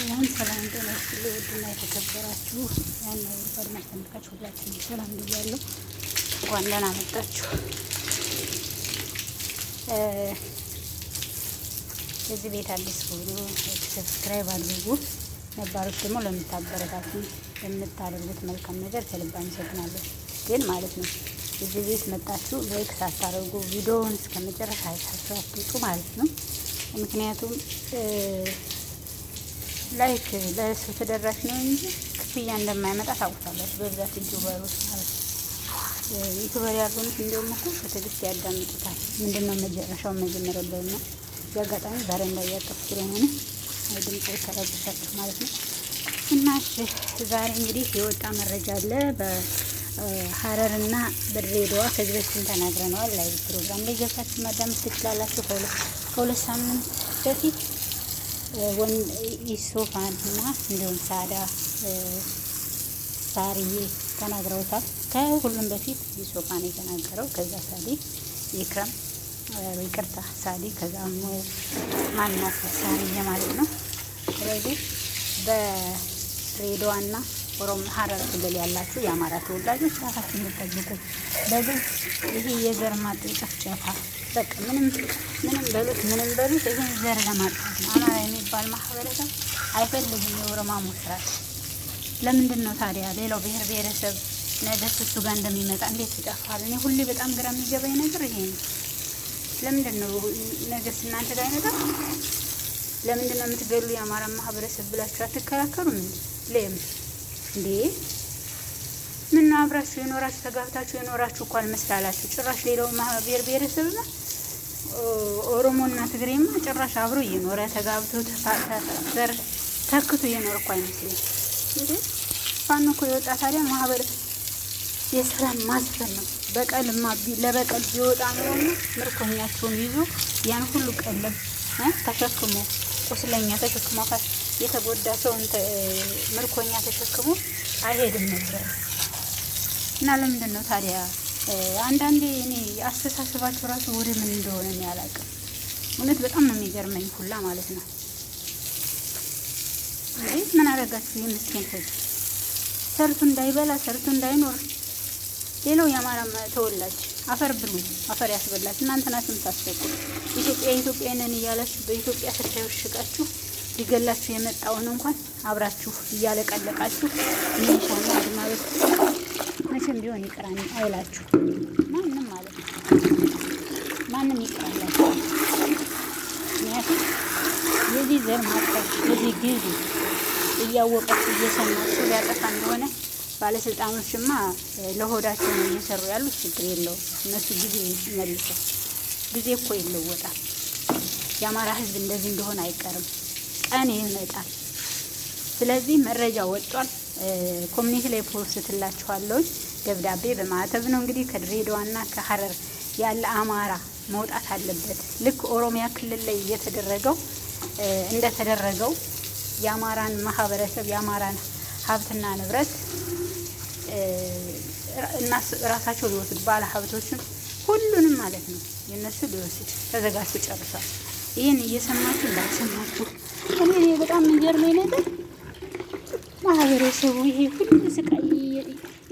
ሰላም ሰላም ጤና ይስጥልኝ። ውድና የተከበራችሁ ያን አድማጭ ተመልካች ሁላችሁም ሰላም ብያለሁ። እንኳን ደህና መጣችሁ። እዚህ ቤት አዲስ ሁሉ ሰብስክራይብ አድርጉ። ነባሮች ደግሞ ለምታበረታቱ ለምታደርጉት መልካም ነገር ከልብ አመሰግናለሁ። ግን ማለት ነው እዚህ ቤት መጣችሁ ላይክ ሳታደርጉ ቪዲዮውን እስከመጨረሻ አይታችሁ አትውጡ ማለት ነው። ምክንያቱም ላይክ ለሰው ተደራሽ ነው እንጂ ክፍያ እንደማይመጣ ታውቃላችሁ። በብዛት ዩቲዩበሮች ማለት ነው። ዩቲዩበር ያልሆኑት እንደውም እኮ በትዕግስት ያዳምጡታል። ምንድነው መጨረሻው መጀመሪያ ብለውና በአጋጣሚ ዛሬ እንዳያጠፉ ስለሆነ ድምጽ ተረብሻችሁ ማለት ነው። እና ዛሬ እንግዲህ የወጣ መረጃ አለ በሐረርና በድሬዳዋ ከዚህ በፊት ተናግረነዋል። ላይቭ ፕሮግራም ላይ ገብታችሁ ማዳመጥ ትችላላችሁ። ከሁለት ሳምንት በፊት ኢሶፋን እና እንዲሁም ሳርዬ ተናግረውታል። ከሁሉም በፊት ኢሶፋን የተናገረው፣ ከዛ ሳዲ ይክረም ይቅርታ ሳዲ፣ ከዛ ማናት ሳርዬ ማለት ነው። ስለዚህ በድሬዳዋና ሐረር ክልል ያላችሁ የአማራ ተወላጆች ራሳችሁን ልትጠብቁ። በግልጽ ይሄ የዘር ማጥፋት በቃ ምንም በሉት ይሄን ዘር ለማጥፋት ነው። አማራ የሚባል ማህበረሰብ አይፈልግም የኦሮሞ ስርዓት። ለምንድን ነው ታዲያ ሌላው ብሔር ብሔረሰብ ነገ እሱ ጋር እንደሚመጣ እንዴት ይጠፋል? እኔ ሁሌ በጣም ግራ የሚገባኝ ነገር ይሄ ነው። ለምንድን ነው ነገስ እናንተ ጋር አይመጣም? ለምንድን ነው የምትገሉ የአማራ ማህበረሰብ ብላችሁ አትከራከሩም? ለምን እንዴ? ምን ነው አብራችሁ የኖራችሁ ተጋብታችሁ የኖራችሁ እኮ አልመስላላችሁ። ጭራሽ ሌላው ብሔር ብሔረሰብና ኦሮሞና ትግሬማ ጭራሽ አብሮ እየኖረ ተጋብቶ ዘር ተክቶ እየኖረ እኮ አይመስልም እንዴ? ፋኖ እኮ የወጣ ታዲያ ማህበር የሰላም ማስፈን ነው። በቀልማ ለበቀል ቢወጣ ነው ምርኮኛቸውን ይዞ ያን ሁሉ ቀለም ተሸክሞ ቁስለኛ ተሸክሞ የተጎዳ ሰው ምርኮኛ ተሸክሞ አይሄድም ነበር። እና ለምንድን ነው ታዲያ አንዳንዴ እኔ አስተሳሰባችሁ ራሱ ወደ ምን እንደሆነ ነው ያላቅም። እውነት በጣም ነው የሚገርመኝ ሁላ ማለት ነው። ምን አደረጋችሁ? የምስኪን ህዝብ ሰርቱ እንዳይበላ ሰርቱ እንዳይኖር። ሌላው የአማራ ተወላጅ አፈር ብሉ አፈር ያስበላችሁ እናንተ ናችሁ የምታስፈቁ። ኢትዮጵያ ነን እያላችሁ በኢትዮጵያ ስታዩሽቃችሁ ሊገላችሁ የመጣውን እንኳን አብራችሁ እያለቀለቃችሁ ሚኒሻና አድማበስ መቼም ቢሆን ይቅራኒ አይላችሁ ማንም ማለት ነው። ማንም ይቅራላችሁ። ምክንያቱም የዚህ ዘር ማጥፋት የዚህ ጊዜ እያወቃችሁ እየሰማችሁ ሊያጠፋ እንደሆነ ባለስልጣኖችማ ለሆዳቸው ነው እየሰሩ ያሉት። ችግር የለውም እነሱ ጊዜ መልሰው ጊዜ እኮ ይለወጣል። የአማራ ህዝብ እንደዚህ እንደሆነ አይቀርም፣ ቀን ይመጣል። ስለዚህ መረጃ ወጧል። ኮሚኒቲ ላይ ፖስትላችኋለሁ። ደብዳቤ በማዕተብ ነው እንግዲህ ከድሬዳዋና ከሐረር ያለ አማራ መውጣት አለበት። ልክ ኦሮሚያ ክልል ላይ እንደተደረገው የአማራን ማህበረሰብ የአማራን ሀብትና ንብረት እና ራሳቸው ሊወስድ ባለ ሀብቶችን ሁሉንም ማለት ነው የነሱ ሊወስድ ተዘጋጅቶ ጨርሷል። ይህን እየሰማችሁ እንዳልሰማችሁ እኔ በጣም የሚገርመኝ ነገር ማህበረሰቡ ይሄ ሁሉ ስቃይ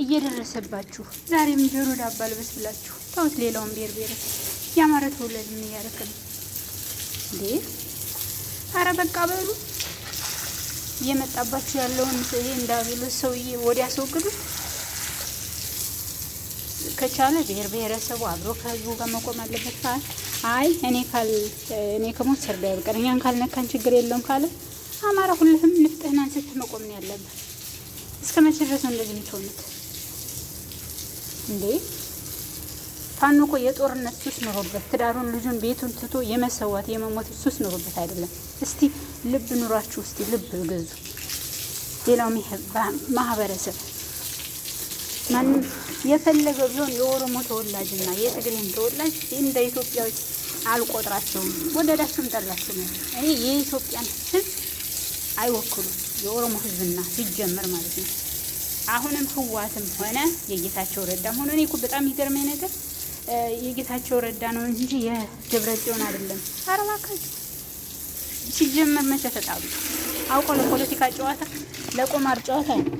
እየደረሰባችሁ ዛሬም ጆሮ ዳባ ልበስ ብላችሁ ተውት። ሌላውን ብሔር ብሔረሰብ የአማራ ተወላጅ ምን እያደረክ ነው እንዴ? አረ በቃ በሉ። እየመጣባችሁ ያለውን ይሄ እንዳቢሉት ሰውዬ ወዲያ አስወግዱ። ከቻለ ብሔር ብሔረሰቡ አብሮ ከህዝቡ ጋር መቆም አለበት። አይ እኔ ከሞት ሰርዳ ይበቀኛን ካልነካን ችግር የለውም ካለ አማራ ሁሉም ንፍጥህን አንስተህ መቆም ነው ያለበት። እስከ መቼ ድረስ ነው እንደዚህ የምትሆኑት እንዴ? ፋኖ እኮ የጦርነት ሱስ ኖሮበት ትዳሩን ልጁን ቤቱን ትቶ የመሰዋት የመሞት ሱስ ኖሮበት አይደለም። እስቲ ልብ ኑሯችሁ እስቲ ልብ ገዙ። ሌላው ማህበረሰብ ማንም የፈለገው ቢሆን የኦሮሞ ተወላጅና የትግሬን ተወላጅ እንደ ኢትዮጵያዊ አልቆጥራቸውም። ወደዳችሁም ጠላችሁም እኔ የኢትዮጵያን ህዝብ አይወክሉም። የኦሮሞ ህዝብና ሲጀመር ማለት ነው። አሁንም ህዋትም ሆነ የጌታቸው ረዳም ሆነ እኔ እኮ በጣም ይገርመኝ ነገር የጌታቸው ረዳ ነው እንጂ የደብረ ጽዮን አይደለም። አረባካችሁ ሲጀመር መቼ ተጣሉ? አውቆ ለፖለቲካ ጨዋታ ለቁማር ጨዋታ ነው፣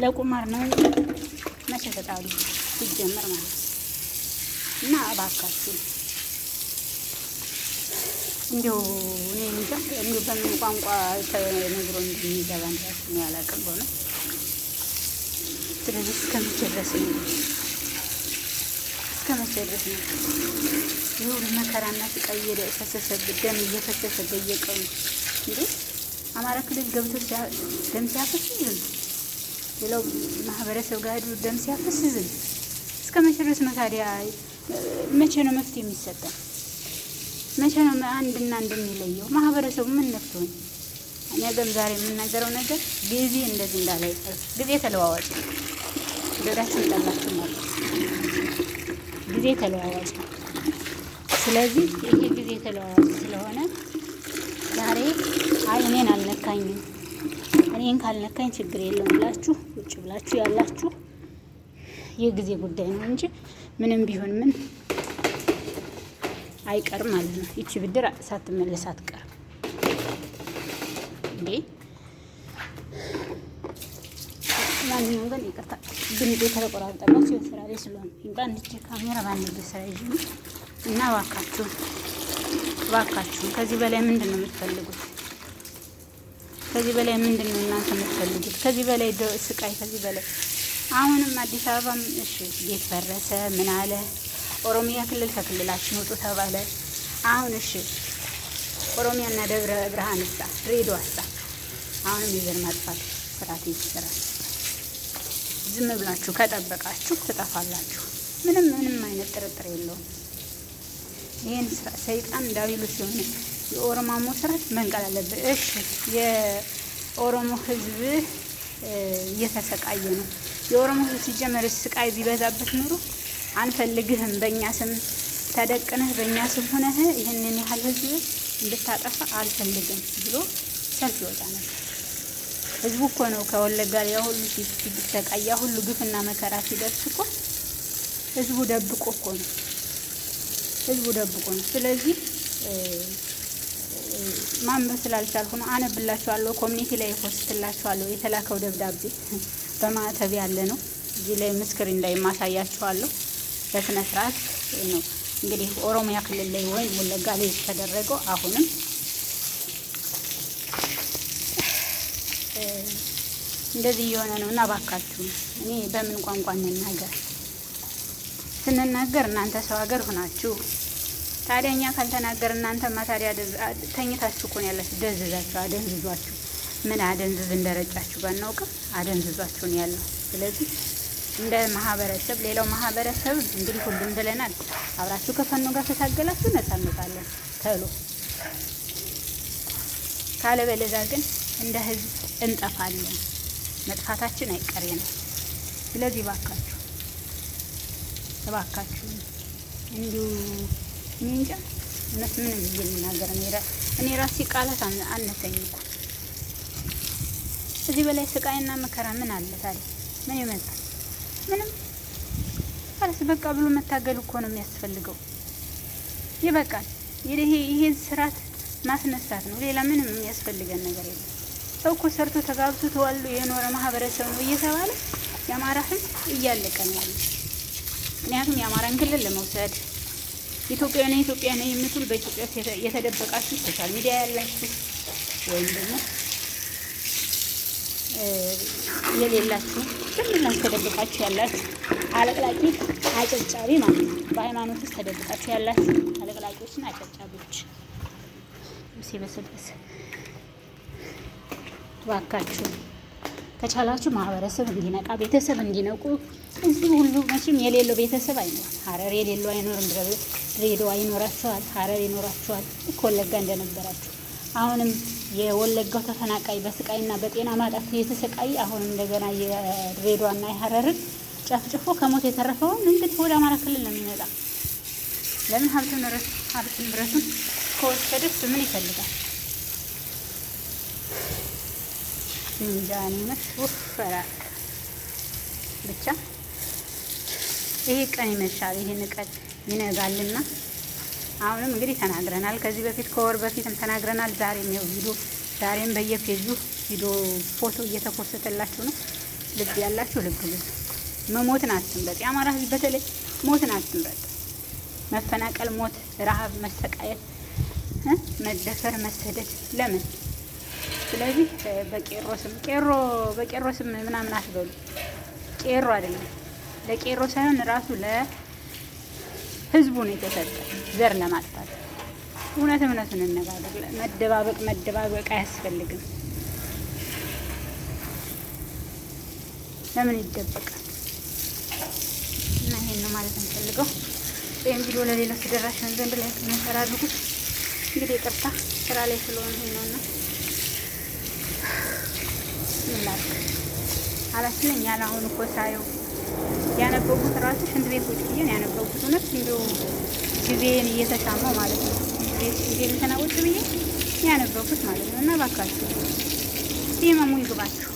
ለቁማር ነው እንጂ መቼ ተጣሉ ሲጀመር ማለት ነው። እና እባካችሁ እንዲሁ እኔ እንጃ እንዲሁ በምን ቋንቋ ተነግሮ እንደሚገባ እንደራሱ ነው ያላቅም በሆነ። ስለዚህ እስከመቼ ድረስ ነው? እስከመቼ ድረስ ነው ይሁን መከራና ስቃይ እየፈሰሰበት ደም እየፈሰሰ በየቀኑ እንዴ? አማራ ክልል ገብቶ ደም ሲያፈስ ዝም፣ ሌላው ማህበረሰብ ጋር ሄዱ ደም ሲያፈስ ዝም። እስከመቼ ድረስ ነው ታዲያ? መቼ ነው መፍትሄ የሚሰጠው? መቼ ነው አንድና አንድ የሚለየው? ማህበረሰቡ ምን ነክቶኝ? ነገም ዛሬ የምናገረው ነገር ጊዜ እንደዚህ እንዳለ አይቀር። ጊዜ ተለዋዋጭ ነው። ወደዳችሁ ጠላችሁ ማለት ጊዜ ተለዋዋጭ ነው። ስለዚህ ይሄ ጊዜ ተለዋዋጭ ስለሆነ ዛሬ አይ እኔን አልነካኝም፣ እኔን ካልነካኝ ችግር የለውም ብላችሁ ውጭ ብላችሁ ያላችሁ የጊዜ ጉዳይ ነው እንጂ ምንም ቢሆን ምን አይቀርም ማለት ነው። ይቺ ብድር ሳትመለስ አትቀርም እንዴ። ማንኛውም ግን ይቅርታ ድምጤ ከተቆራረጠባችሁ የስራ ላይ ስለሆነ እንኳን እንጂ ካሜራ ባንድ ስራ ይዤ እና እባካችሁ ከዚህ በላይ ምንድን ነው የምትፈልጉት? ከዚህ በላይ ምንድን ነው እናንተ የምትፈልጉት? ከዚህ በላይ ስቃይ፣ ከዚህ በላይ አሁንም አዲስ አበባም እሺ ቤት ፈረሰ ምን አለ፣ ኦሮሚያ ክልል ከክልላችን ውጡ ተባለ። አሁን እሺ ኦሮሚያና ደብረ ብርሃን እሳ ድሬዳዋ እሳ አሁንም የዘር ማጥፋት ስርዓት ይሰራል። ዝም ብላችሁ ከጠበቃችሁ ትጠፋላችሁ። ምንም አይነት ጥርጥር የለውም። ይሄን ሰይጣን ዳቢሎስ ሲሆን የኦሮማሞ ስርዓት መንቀል አለበት። እሺ የኦሮሞ ህዝብ እየተሰቃየ ነው። የኦሮሞ ህዝብ ሲጀመር ስቃይ ቢበዛበት ኑሮ አንፈልግህም፣ በእኛ ስም ተደቅነህ በእኛ ስም ሆነህ ይህንን ያህል ህዝብ እንድታጠፋ አልፈልግም ብሎ ሰልፍ ይወጣ ነበር። ህዝቡ እኮ ነው ከወለጋ ላይ ሁሉ ሲሰቃይ ሁሉ ግፍና መከራ ሲደርስ እኮ ህዝቡ ደብቆ እኮ ነው። ስለዚህ ማንበብ ስላልቻልኩ ነው። አነብላችኋለሁ፣ ኮሚኒቲ ላይ ፖስትላችኋለሁ። የተላከው ደብዳቤ በማዕተብ ያለ ነው። እዚህ ላይ ምስክሪን ላይ ማሳያችኋለሁ። በስነ ስርዓት ነው እንግዲህ ኦሮሚያ ክልል ላይ ወይም ወለጋ ላይ የተደረገው አሁንም እንደዚህ እየሆነ ነው። እና ባካችሁ እኔ በምን ቋንቋ እንናገር? ስንናገር እናንተ ሰው ሀገር ሆናችሁ ታዲያ እኛ ካልተናገር እናንተማ ታዲያ ተኝታችሁ እኮ ነው ያላችሁ። ደንዝዛችሁ አደንዝዟችሁ ምን አደንዝዝ እንደረጫችሁ ባናውቅም አደንዝዟችሁ ነው ያለው። ስለዚህ እንደ ማህበረሰብ ሌላው ማህበረሰብ እንግዲህ ሁሉም ብለናል። አብራችሁ ከፈኖ ጋር ተታገላችሁ ነፃ እንወጣለን ተሎ ካለበለዚያ ግን እንደ ህዝብ እንጠፋለን። መጥፋታችን አይቀሬ ነው። ስለዚህ እባካችሁ እንዲሁ እኔ እንጃ እውነት ምን ብዬ ልናገር? እኔ ራሴ ቃላት አነሰኝ እኮ። እዚህ በላይ ስቃይና መከራ ምን አለ ታዲያ? ምን ይመጣል? ምንም አለስ በቃ ብሎ መታገል እኮ ነው የሚያስፈልገው። ይበቃል። ይሄ ስርዓት ማስነሳት ነው። ሌላ ምንም የሚያስፈልገን ነገር የለም። ሰው እኮ ሰርቶ ተጋብቶ ተዋልዶ የኖረ ማህበረሰብ ነው እየተባለ የአማራ ህዝብ እያለቀ ነው ያለው። ምክንያቱም የአማራን ክልል ለመውሰድ ኢትዮጵያ ነው የምትሉ በኢትዮጵያ የተደበቃችሁ ሶሻል ሚዲያ ያላችሁ ወይም ደግሞ የሌላችሁ ዝም ብላችሁ ተደብቃችሁ ያላችሁ አለቅላቂ አጨብጫቢ ማለት ነው። በሃይማኖት ውስጥ ተደብቃችሁ ያላችሁ አለቅላቂዎችና አጨብጫቢዎች ሲበሰበስ ባካችሁ ከቻላችሁ ማህበረሰብ እንዲነቃ ቤተሰብ እንዲነቁ። እዚህ ሁሉ መቼም የሌለው ቤተሰብ አይኖርም። ሀረር የሌለው አይኖርም። ድሬዳዋ ይኖራችኋል፣ ሀረር ይኖራችኋል እኮ ወለጋ እንደነበራችሁ። አሁንም የወለጋው ተፈናቃይ በስቃይና በጤና ማጣት የተሰቃይ አሁን እንደገና የድሬዳዋና የሀረርን ጨፍጭፎ ከሞት የተረፈውን እንግዲህ ወደ አማራ ክልል ነው የሚመጣ። ለምን ሀብት ንብረቱን ከወሰደስ ምን ይፈልጋል? እንጃኒነት ወፈራ ብቻ ይሄ ቀን ይመሻል፣ ይሄን ቀን ይነጋልና አሁንም እንግዲህ ተናግረናል። ከዚህ በፊት ከወር በፊትም ተናግረናል። ዛሬም ይኸው ዛሬም በየፔጁ ቪዲዮ ፎቶ እየተፖስተላችሁ ነው። ልብ ያላችሁ ልብ ልብ መሞትን አትምረጥ። የአማራ ህዝብ በተለይ ሞትን አትምረጥ። መፈናቀል፣ ሞት፣ ረሃብ፣ መሰቃየት፣ መደፈር፣ መሰደድ ለምን? ስለዚህ በቄሮ ስም ምናምን አትበሉ። ቄሮ አይደለም ለቄሮ ሳይሆን ራሱ ለህዝቡ ነው የተሰጠ ዘር ለማጥፋት። እውነቱን እንነጋገር። መደባበቅ አያስፈልግም። ለምን ይደበቃል? እና ይሄን ነው ማለት እንፈልገው። ይሄን ቪዲዮ ለሌሎች ተደራሽ ዘንድ ላይ መሰራ አድርጉ። እንግዲህ ይቅርታ ስራ ላይ ስለሆነ ነውና ምላክ አላስለኝ ያለ አሁን እኮ ሳየው ያነበቡት ራሱ ሽንት ቤት ቁጭ ብዬ ነው ያነበቡት። እውነት እንደው ጊዜን እየተሻማው ማለት ነው። ሽንት ቤት ጊዜን ተናውጭ ብዬ ያነበቡት ማለት ነው። እና ባካችሁ ሲመሙ ይግባችሁ።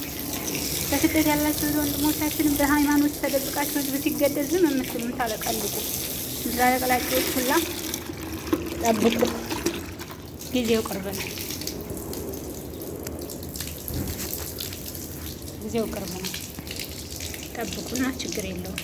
በስደት ያላችሁ ወንድሞቻችንን በሃይማኖት ተደብቃችሁ ህዝብ ሲገደል ዝም የምትሉ ታለቀልቁ ዛለቀላቂዎች ሁላ ጠብቁ። ጊዜው ቅርብ ነው። ጊዜው ቅርብ ነው። ጠብቁና ችግር የለውም።